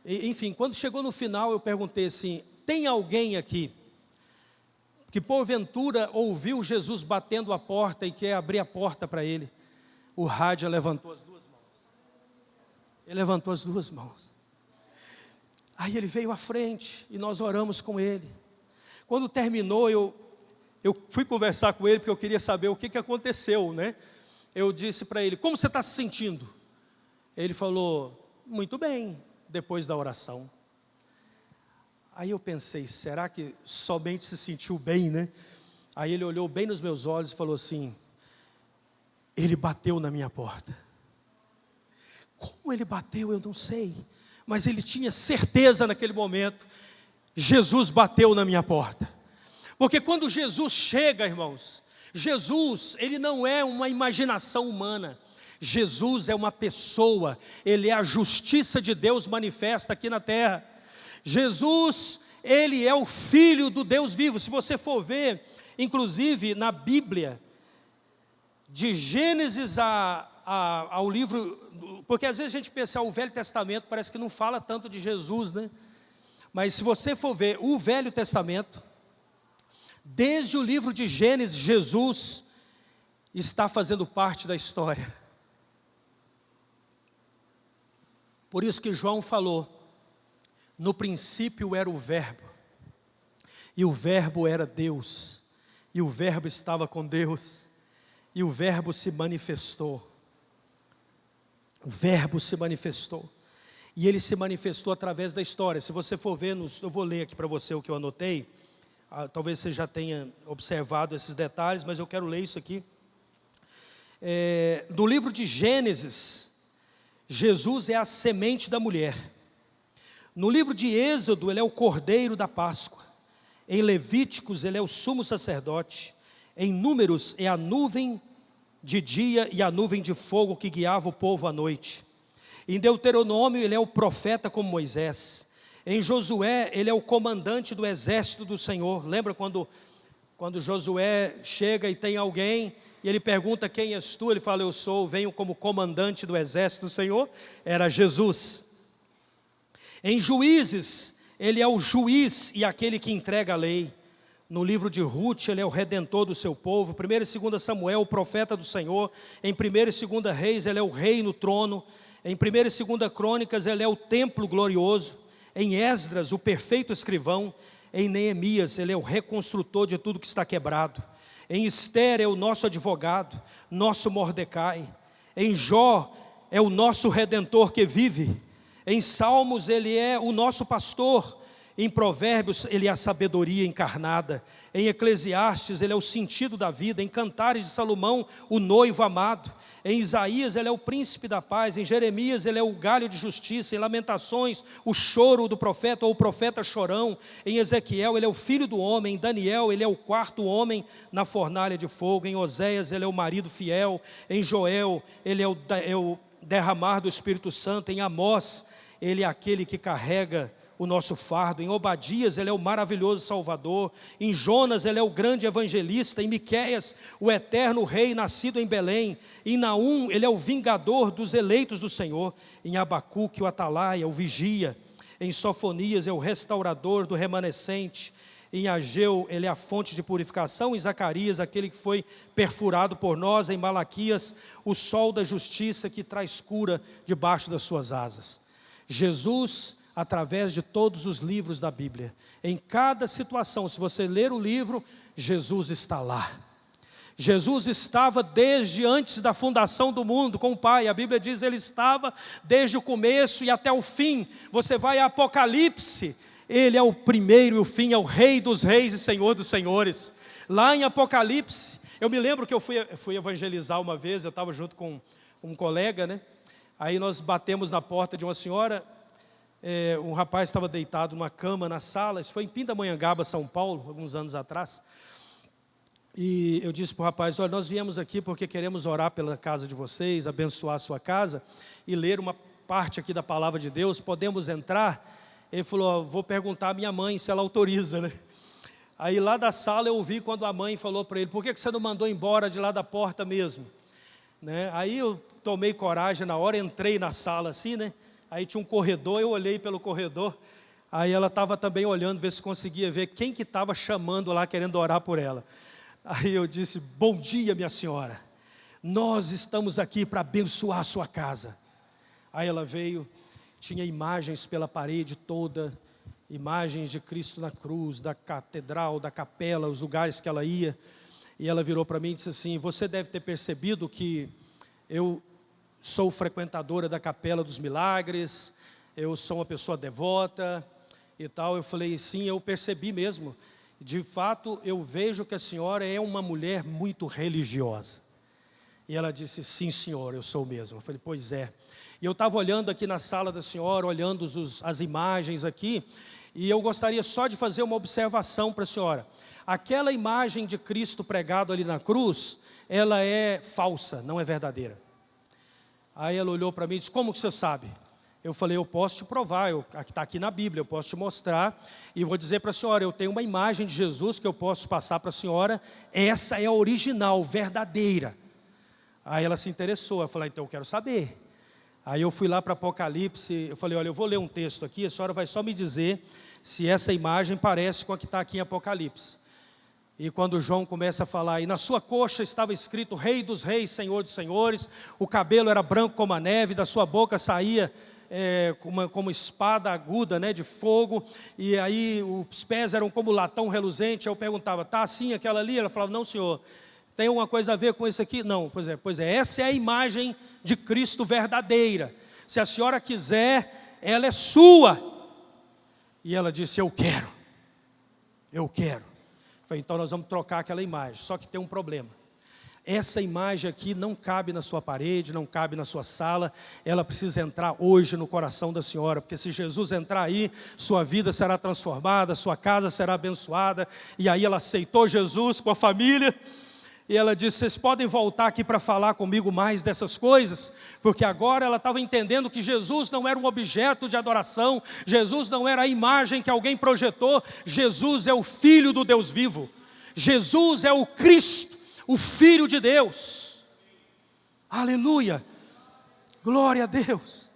Enfim, quando chegou no final, eu perguntei assim, tem alguém aqui que porventura ouviu Jesus batendo a porta e quer abrir a porta para ele? O Rádia levantou as duas mãos. Ele levantou as duas mãos. Aí ele veio à frente e nós oramos com ele. Quando terminou, eu fui conversar com ele, porque eu queria saber o que aconteceu, né? Eu disse para ele, como você está se sentindo? Ele falou, muito bem, depois da oração. Aí eu pensei, será que somente se sentiu bem, né? Aí ele olhou bem nos meus olhos e falou assim, ele bateu na minha porta. Como ele bateu, eu não sei, mas ele tinha certeza naquele momento, Jesus bateu na minha porta. Porque quando Jesus chega, irmãos, Jesus, Ele não é uma imaginação humana. Jesus é uma pessoa, Ele é a justiça de Deus manifesta aqui na terra. Jesus, Ele é o Filho do Deus vivo. Se você for ver, inclusive na Bíblia, de Gênesis ao livro, porque às vezes a gente pensa, o Velho Testamento parece que não fala tanto de Jesus, né? Mas se você for ver o Velho Testamento, desde o livro de Gênesis, Jesus está fazendo parte da história. Por isso que João falou, no princípio era o Verbo, e o Verbo era Deus, e o Verbo estava com Deus, e o Verbo se manifestou. O Verbo se manifestou, e Ele se manifestou através da história. Se você for ver, eu vou ler aqui para você o que eu anotei, talvez você já tenha observado esses detalhes, mas eu quero ler isso aqui. No livro de Gênesis, Jesus é a semente da mulher. No livro de Êxodo, Ele é o cordeiro da Páscoa. Em Levíticos, Ele é o sumo sacerdote. Em Números, é a nuvem de dia e a nuvem de fogo que guiava o povo à noite. Em Deuteronômio, Ele é o profeta como Moisés. Em Josué, Ele é o comandante do exército do Senhor. Lembra quando Josué chega e tem alguém, e ele pergunta, quem és tu? Ele fala, eu sou, venho como comandante do exército do Senhor. Era Jesus. Em Juízes, Ele é o juiz e aquele que entrega a lei. No livro de Ruth, Ele é o redentor do seu povo. 1 e 2 Samuel, o profeta do Senhor. Em 1 e 2 Reis, Ele é o rei no trono. Em 1 e 2 Crônicas, Ele é o templo glorioso. Em Esdras, o perfeito escrivão. Em Neemias, Ele é o reconstrutor de tudo que está quebrado. Em Esther, é o nosso advogado, nosso Mordecai. Em Jó, é o nosso redentor que vive. Em Salmos, Ele é o nosso pastor. Em Provérbios, Ele é a sabedoria encarnada. Em Eclesiastes, Ele é o sentido da vida. Em Cantares de Salomão, o noivo amado. Em Isaías, Ele é o príncipe da paz. Em Jeremias, Ele é o galho de justiça. Em Lamentações, o choro do profeta ou o profeta chorão. Em Ezequiel, Ele é o filho do homem. Em Daniel, Ele é o quarto homem na fornalha de fogo. Em Oséias, Ele é o marido fiel. Em Joel, Ele é o derramar do Espírito Santo. Em Amós, Ele é aquele que carrega o nosso fardo. Em Obadias, Ele é o maravilhoso Salvador. Em Jonas, Ele é o grande evangelista. Em Miqueias, o eterno rei nascido em Belém. Em Naum, Ele é o vingador dos eleitos do Senhor. Em Abacuque, o atalaia, o vigia. Em Sofonias, é o restaurador do remanescente. Em Ageu, Ele é a fonte de purificação. Em Zacarias, aquele que foi perfurado por nós. Em Malaquias, o sol da justiça que traz cura debaixo das suas asas. Jesus, através de todos os livros da Bíblia, em cada situação, se você ler o livro, Jesus está lá. Jesus estava desde antes da fundação do mundo com o Pai. A Bíblia diz que Ele estava desde o começo e até o fim. Você vai a Apocalipse, Ele é o primeiro e o fim, é o Rei dos reis e Senhor dos senhores. Lá em Apocalipse, eu me lembro que eu fui evangelizar uma vez, eu estava junto com um colega, né? Aí nós batemos na porta de uma senhora, um rapaz estava deitado numa cama na sala, isso foi em Pindamonhangaba, São Paulo, alguns anos atrás. E eu disse para o rapaz, olha, nós viemos aqui porque queremos orar pela casa de vocês, abençoar a sua casa e ler uma parte aqui da palavra de Deus, podemos entrar? Ele falou, vou perguntar à minha mãe se ela autoriza, né? Aí lá da sala eu ouvi quando a mãe falou para ele, por que você não mandou embora de lá da porta mesmo? Né? Aí tomei coragem na hora, entrei na sala assim, né? Aí tinha um corredor, eu olhei pelo corredor, aí ela estava também olhando, ver se conseguia ver quem que estava chamando lá, querendo orar por ela. Aí eu disse: bom dia, minha senhora, nós estamos aqui para abençoar a sua casa. Aí ela veio, tinha imagens pela parede toda, imagens de Cristo na cruz, da catedral, da capela, os lugares que ela ia. E ela virou para mim e disse assim: você deve ter percebido que eu sou frequentadora da Capela dos Milagres, eu sou uma pessoa devota e tal. Eu falei: sim, eu percebi mesmo. De fato, eu vejo que a senhora é uma mulher muito religiosa. E ela disse: sim, senhor, eu sou mesmo. Eu falei: pois é. E eu estava olhando aqui na sala da senhora, olhando as imagens aqui, e eu gostaria só de fazer uma observação para a senhora. Aquela imagem de Cristo pregado ali na cruz, ela é falsa, não é verdadeira. Aí ela olhou para mim e disse: como que você sabe? Eu falei: eu posso te provar, está aqui na Bíblia, eu posso te mostrar, e vou dizer para a senhora, eu tenho uma imagem de Jesus que eu posso passar para a senhora, essa é a original, verdadeira. Aí ela se interessou, eu falei: então eu quero saber. Aí eu fui lá para Apocalipse, eu falei: olha, eu vou ler um texto aqui, a senhora vai só me dizer se essa imagem parece com a que está aqui em Apocalipse. E quando João começa a falar, e na sua coxa estava escrito: Rei dos reis, Senhor dos senhores, o cabelo era branco como a neve, da sua boca saía como espada aguda, né, de fogo, e aí os pés eram como latão reluzente. Eu perguntava: está assim aquela ali? Ela falava: não, senhor. Tem alguma coisa a ver com isso aqui? Não, pois é, essa é a imagem de Cristo verdadeira. Se a senhora quiser, ela é sua. E ela disse: eu quero. Eu falei: então nós vamos trocar aquela imagem, só que tem um problema. Essa imagem aqui não cabe na sua parede, não cabe na sua sala, ela precisa entrar hoje no coração da senhora, porque se Jesus entrar aí, sua vida será transformada, sua casa será abençoada. E aí ela aceitou Jesus com a família, e ela disse: vocês podem voltar aqui para falar comigo mais dessas coisas? Porque agora ela estava entendendo que Jesus não era um objeto de adoração, Jesus não era a imagem que alguém projetou, Jesus é o Filho do Deus vivo, Jesus é o Cristo, o Filho de Deus. Aleluia, glória a Deus.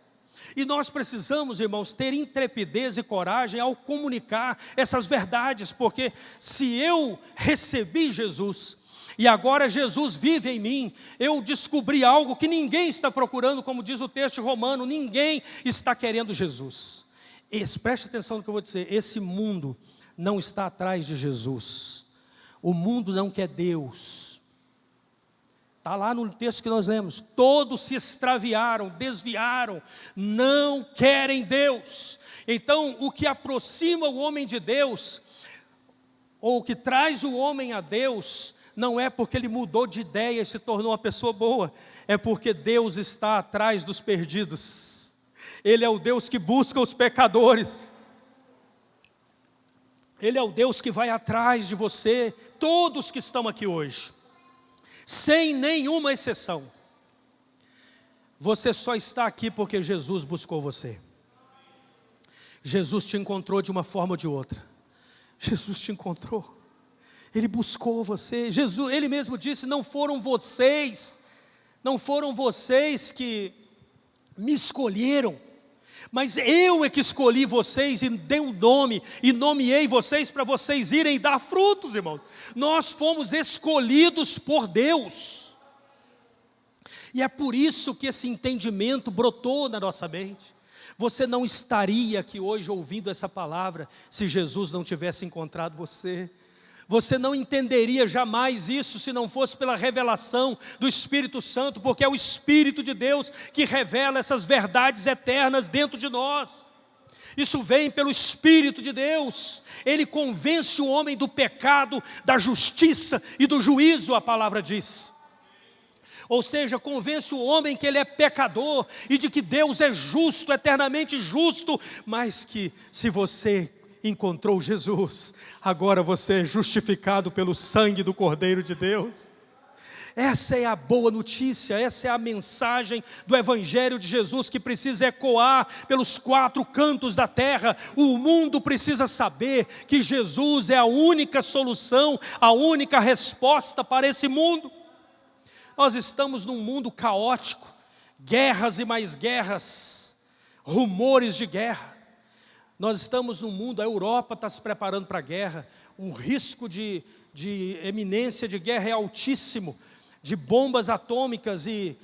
E nós precisamos, irmãos, ter intrepidez e coragem ao comunicar essas verdades, porque se eu recebi Jesus, e agora Jesus vive em mim, eu descobri algo que ninguém está procurando, como diz o texto romano, ninguém está querendo Jesus. Preste atenção no que eu vou dizer, esse mundo não está atrás de Jesus, o mundo não quer Deus. Está lá no texto que nós lemos: todos se extraviaram, desviaram, não querem Deus. Então o que aproxima o homem de Deus, ou o que traz o homem a Deus, não é porque ele mudou de ideia e se tornou uma pessoa boa, é porque Deus está atrás dos perdidos. Ele é o Deus que busca os pecadores. Ele é o Deus que vai atrás de você, todos que estão aqui hoje, sem nenhuma exceção. Você só está aqui porque Jesus buscou você. Jesus te encontrou de uma forma ou de outra. Jesus te encontrou. Ele buscou você. Jesus, Ele mesmo disse: não foram vocês que me escolheram, mas eu é que escolhi vocês e dei um nome, e nomeei vocês para vocês irem dar frutos, irmãos. Nós fomos escolhidos por Deus, e é por isso que esse entendimento brotou na nossa mente. Você não estaria aqui hoje ouvindo essa palavra, se Jesus não tivesse encontrado você. Você não entenderia jamais isso se não fosse pela revelação do Espírito Santo, porque é o Espírito de Deus que revela essas verdades eternas dentro de nós. Isso vem pelo Espírito de Deus. Ele convence o homem do pecado, da justiça e do juízo, a palavra diz. Ou seja, convence o homem que ele é pecador e de que Deus é justo, eternamente justo, mas que se você encontrou Jesus, agora você é justificado pelo sangue do Cordeiro de Deus. Essa é a boa notícia, essa é a mensagem do Evangelho de Jesus que precisa ecoar pelos 4 cantos da terra. O mundo precisa saber que Jesus é a única solução, a única resposta para esse mundo. Nós estamos num mundo caótico, guerras e mais guerras, rumores de guerra. Nós estamos num mundo, a Europa está se preparando para a guerra, o risco de eminência de guerra é altíssimo, de bombas atômicas, e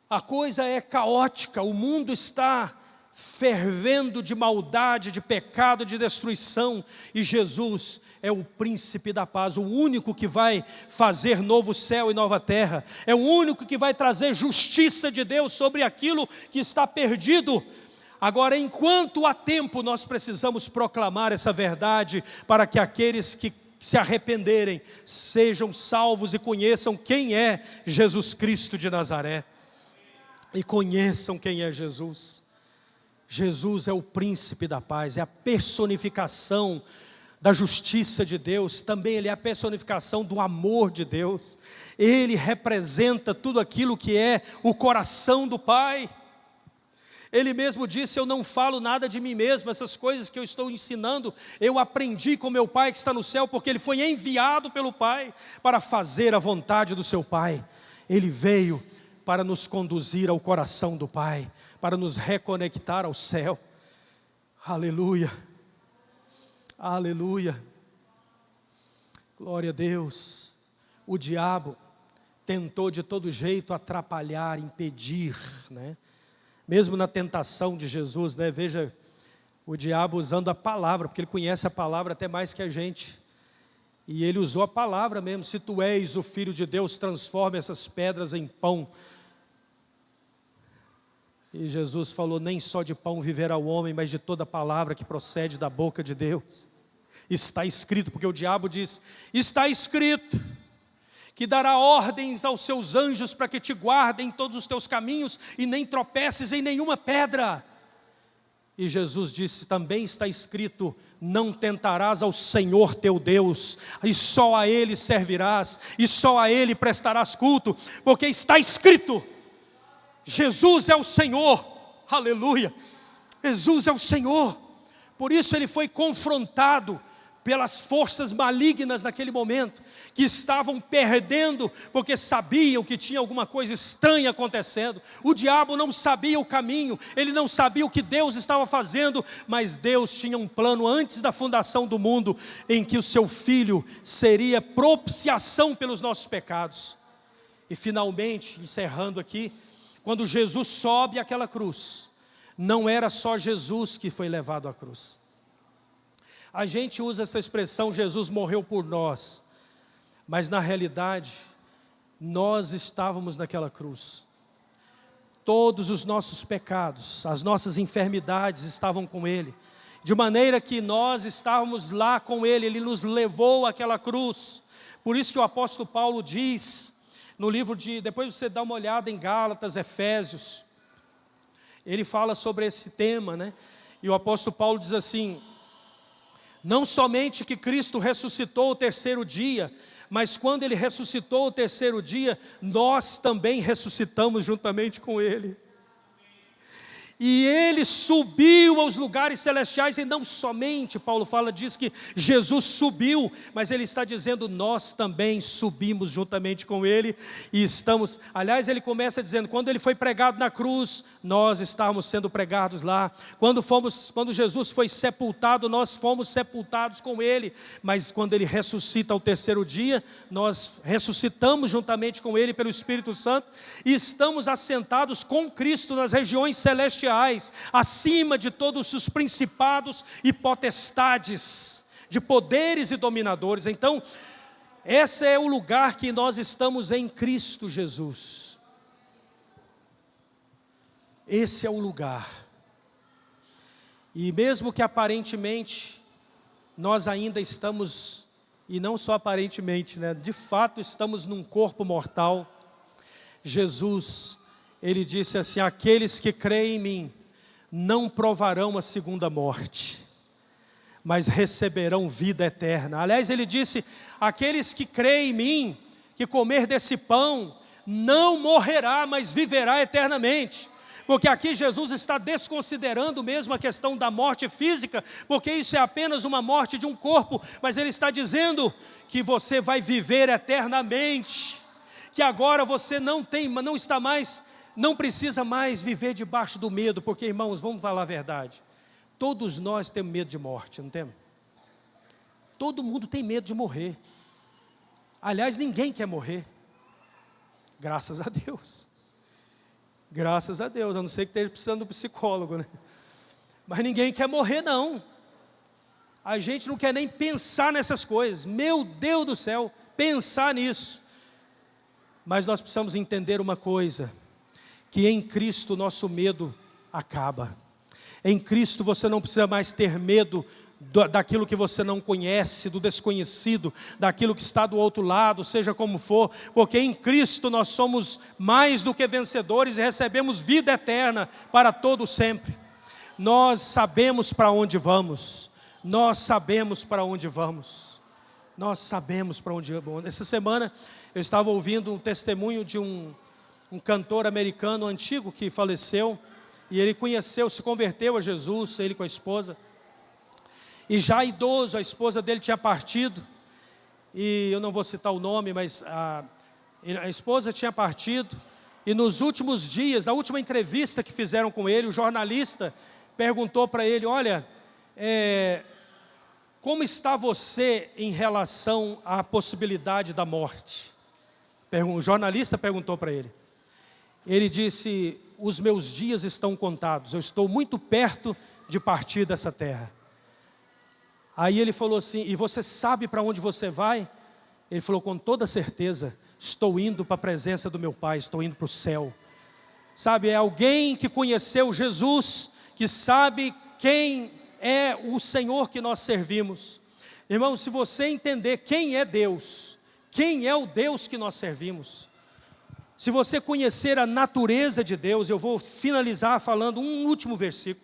a coisa é caótica, o mundo está fervendo de maldade, de pecado, de destruição, e Jesus é o príncipe da paz, o único que vai fazer novo céu e nova terra, é o único que vai trazer justiça de Deus sobre aquilo que está perdido. Agora, enquanto há tempo, nós precisamos proclamar essa verdade, para que aqueles que se arrependerem sejam salvos e conheçam quem é Jesus Cristo de Nazaré, e conheçam quem é Jesus. Jesus é o príncipe da paz, é a personificação da justiça de Deus, também Ele é a personificação do amor de Deus, Ele representa tudo aquilo que é o coração do Pai. Ele mesmo disse: eu não falo nada de mim mesmo, essas coisas que eu estou ensinando, eu aprendi com meu Pai que está no céu, porque Ele foi enviado pelo Pai para fazer a vontade do seu Pai. Ele veio para nos conduzir ao coração do Pai, para nos reconectar ao céu. Aleluia, aleluia, glória a Deus. O diabo tentou de todo jeito atrapalhar, impedir, né? Mesmo na tentação de Jesus, né? Veja, o diabo usando a palavra, porque ele conhece a palavra até mais que a gente, e ele usou a palavra mesmo: se tu és o Filho de Deus, transforma essas pedras em pão. E Jesus falou: nem só de pão viverá o homem, mas de toda palavra que procede da boca de Deus. Está escrito, porque o diabo diz: está escrito que dará ordens aos seus anjos para que te guardem em todos os teus caminhos e nem tropeces em nenhuma pedra. E Jesus disse: também está escrito: não tentarás ao Senhor teu Deus, e só a Ele servirás, e só a Ele prestarás culto, porque está escrito. Jesus é o Senhor, aleluia, Jesus é o Senhor. Por isso Ele foi confrontado pelas forças malignas naquele momento, que estavam perdendo, porque sabiam que tinha alguma coisa estranha acontecendo. O diabo não sabia o caminho, ele não sabia o que Deus estava fazendo, mas Deus tinha um plano antes da fundação do mundo, em que o seu Filho seria propiciação pelos nossos pecados. E finalmente, encerrando aqui, quando Jesus sobe àquela cruz, não era só Jesus que foi levado à cruz. A gente usa essa expressão: Jesus morreu por nós, mas na realidade, nós estávamos naquela cruz. Todos os nossos pecados, as nossas enfermidades estavam com Ele, de maneira que nós estávamos lá com Ele, Ele nos levou àquela cruz. Por isso que o apóstolo Paulo diz, no livro depois você dá uma olhada em Gálatas, Efésios, ele fala sobre esse tema, né? E o apóstolo Paulo diz assim: não somente que Cristo ressuscitou o terceiro dia, mas quando Ele ressuscitou o terceiro dia, nós também ressuscitamos juntamente com Ele. E Ele subiu aos lugares celestiais, e não somente, Paulo fala, diz que Jesus subiu, mas ele está dizendo: nós também subimos juntamente com Ele, e estamos, aliás, ele começa dizendo: quando Ele foi pregado na cruz, nós estávamos sendo pregados lá. Quando Jesus foi sepultado, nós fomos sepultados com Ele, mas quando Ele ressuscita ao terceiro dia, nós ressuscitamos juntamente com Ele pelo Espírito Santo, e estamos assentados com Cristo nas regiões celestiais, acima de todos os principados e potestades, de poderes e dominadores. Então, esse é o lugar que nós estamos em Cristo Jesus. Esse é o lugar. E mesmo que aparentemente nós ainda estamos, e não só aparentemente, né, de fato estamos num corpo mortal, Jesus, Ele disse assim: aqueles que creem em mim não provarão a segunda morte, mas receberão vida eterna. Aliás, Ele disse: aqueles que creem em mim, que comer desse pão, não morrerá, mas viverá eternamente. Porque aqui Jesus está desconsiderando mesmo a questão da morte física, porque isso é apenas uma morte de um corpo, mas Ele está dizendo que você vai viver eternamente, que agora você não está mais não precisa mais viver debaixo do medo, porque, irmãos, vamos falar a verdade, todos nós temos medo de morte, não temos? Todo mundo tem medo de morrer. Aliás, ninguém quer morrer. Graças a Deus. Graças a Deus, a não ser que esteja precisando de um psicólogo, né? Mas ninguém quer morrer, não. A gente não quer nem pensar nessas coisas. Meu Deus do céu, pensar nisso. Mas nós precisamos entender uma coisa, que em Cristo o nosso medo acaba. Em Cristo você não precisa mais ter medo daquilo que você não conhece, do desconhecido, daquilo que está do outro lado, seja como for, porque em Cristo nós somos mais do que vencedores e recebemos vida eterna para todo sempre. Nós sabemos para onde vamos, nós sabemos para onde vamos, nós sabemos para onde vamos. Essa semana eu estava ouvindo um testemunho de um cantor americano antigo que faleceu, e ele se converteu a Jesus, ele com a esposa, e já idoso, a esposa dele tinha partido, e eu não vou citar o nome, mas a esposa tinha partido, e nos últimos dias, na última entrevista que fizeram com ele, o jornalista perguntou para ele, olha, como está você em relação à possibilidade da morte? O jornalista perguntou para ele. Ele disse, os meus dias estão contados, eu estou muito perto de partir dessa terra. Aí ele falou assim, e você sabe para onde você vai? Ele falou, com toda certeza, estou indo para a presença do meu Pai, estou indo para o céu. Sabe, é alguém que conheceu Jesus, que sabe quem é o Senhor que nós servimos. Irmão, se você entender quem é Deus, quem é o Deus que nós servimos, se você conhecer a natureza de Deus, eu vou finalizar falando um último versículo.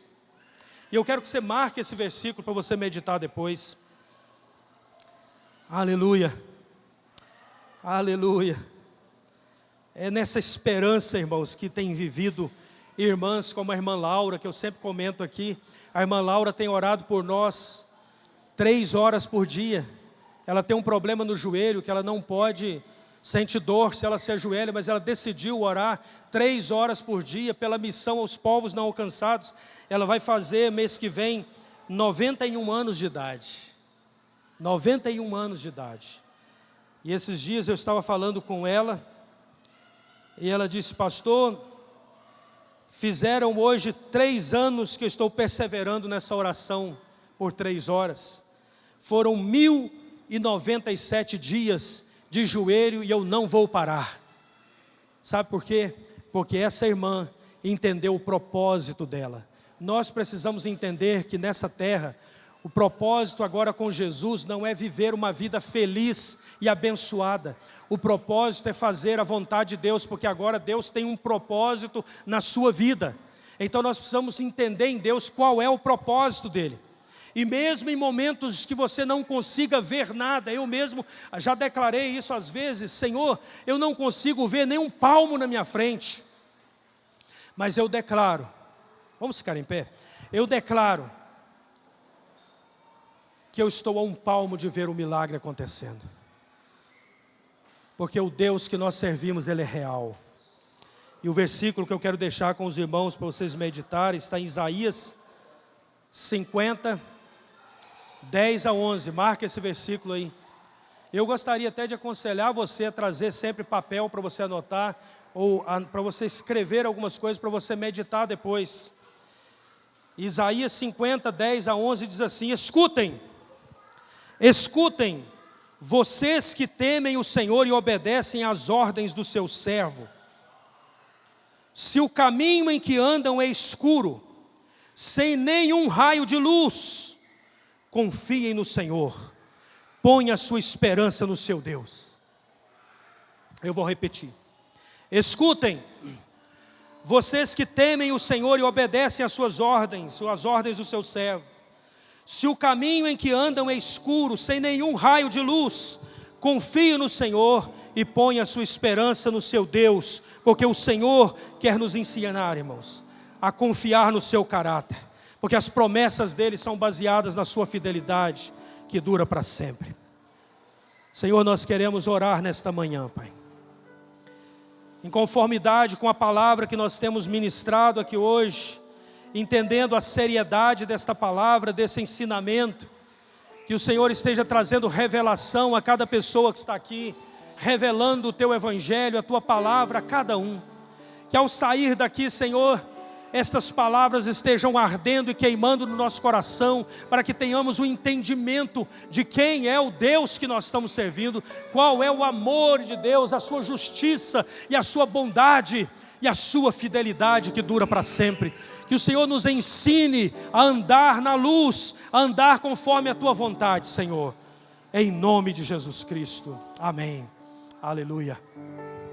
E eu quero que você marque esse versículo para você meditar depois. Aleluia. Aleluia. É nessa esperança, irmãos, que tem vivido irmãs como a irmã Laura, que eu sempre comento aqui. A irmã Laura tem orado por nós 3 horas por dia. Ela tem um problema no joelho, que ela não pode, sente dor se ela se ajoelha, mas ela decidiu orar 3 horas por dia pela missão aos povos não alcançados. Ela vai fazer mês que vem 91 anos de idade. 91 anos de idade. E esses dias eu estava falando com ela, e ela disse, pastor, fizeram hoje 3 anos que eu estou perseverando nessa oração por 3 horas. Foram 1097 dias de joelho e eu não vou parar. Sabe por quê? Porque essa irmã entendeu o propósito dela. Nós precisamos entender que nessa terra, o propósito agora com Jesus não é viver uma vida feliz e abençoada. O propósito é fazer a vontade de Deus, porque agora Deus tem um propósito na sua vida. Então nós precisamos entender em Deus qual é o propósito dele. E mesmo em momentos que você não consiga ver nada, eu mesmo já declarei isso às vezes, Senhor, eu não consigo ver nem um palmo na minha frente. Mas eu declaro, vamos ficar em pé? Eu declaro que eu estou a um palmo de ver o milagre acontecendo. Porque o Deus que nós servimos, Ele é real. E o versículo que eu quero deixar com os irmãos para vocês meditarem, está em Isaías 50, 10 a 11, marca esse versículo aí. Eu gostaria até de aconselhar você a trazer sempre papel para você anotar, ou para você escrever algumas coisas para você meditar depois. Isaías 50, 10 a 11 diz assim, escutem, vocês que temem o Senhor e obedecem às ordens do seu servo. Se o caminho em que andam é escuro, sem nenhum raio de luz, confiem no Senhor, ponha a sua esperança no seu Deus. Eu vou repetir. Escutem, vocês que temem o Senhor e obedecem às suas ordens, ou às ordens do seu servo. Se o caminho em que andam é escuro, sem nenhum raio de luz, confie no Senhor e ponha a sua esperança no seu Deus, porque o Senhor quer nos ensinar, irmãos, a confiar no seu caráter, porque as promessas dele são baseadas na sua fidelidade, que dura para sempre. Senhor, nós queremos orar nesta manhã, Pai. em conformidade com a palavra que nós temos ministrado aqui hoje, entendendo a seriedade desta palavra, desse ensinamento, que o Senhor esteja trazendo revelação a cada pessoa que está aqui, revelando o Teu Evangelho, a Tua palavra a cada um. Que ao sair daqui, Senhor, estas palavras estejam ardendo e queimando no nosso coração, para que tenhamos o entendimento de quem é o Deus que nós estamos servindo, qual é o amor de Deus, a sua justiça e a sua bondade e a sua fidelidade que dura para sempre. Que o Senhor nos ensine a andar na luz, a andar conforme a Tua vontade, Senhor. Em nome de Jesus Cristo. Amém. Aleluia.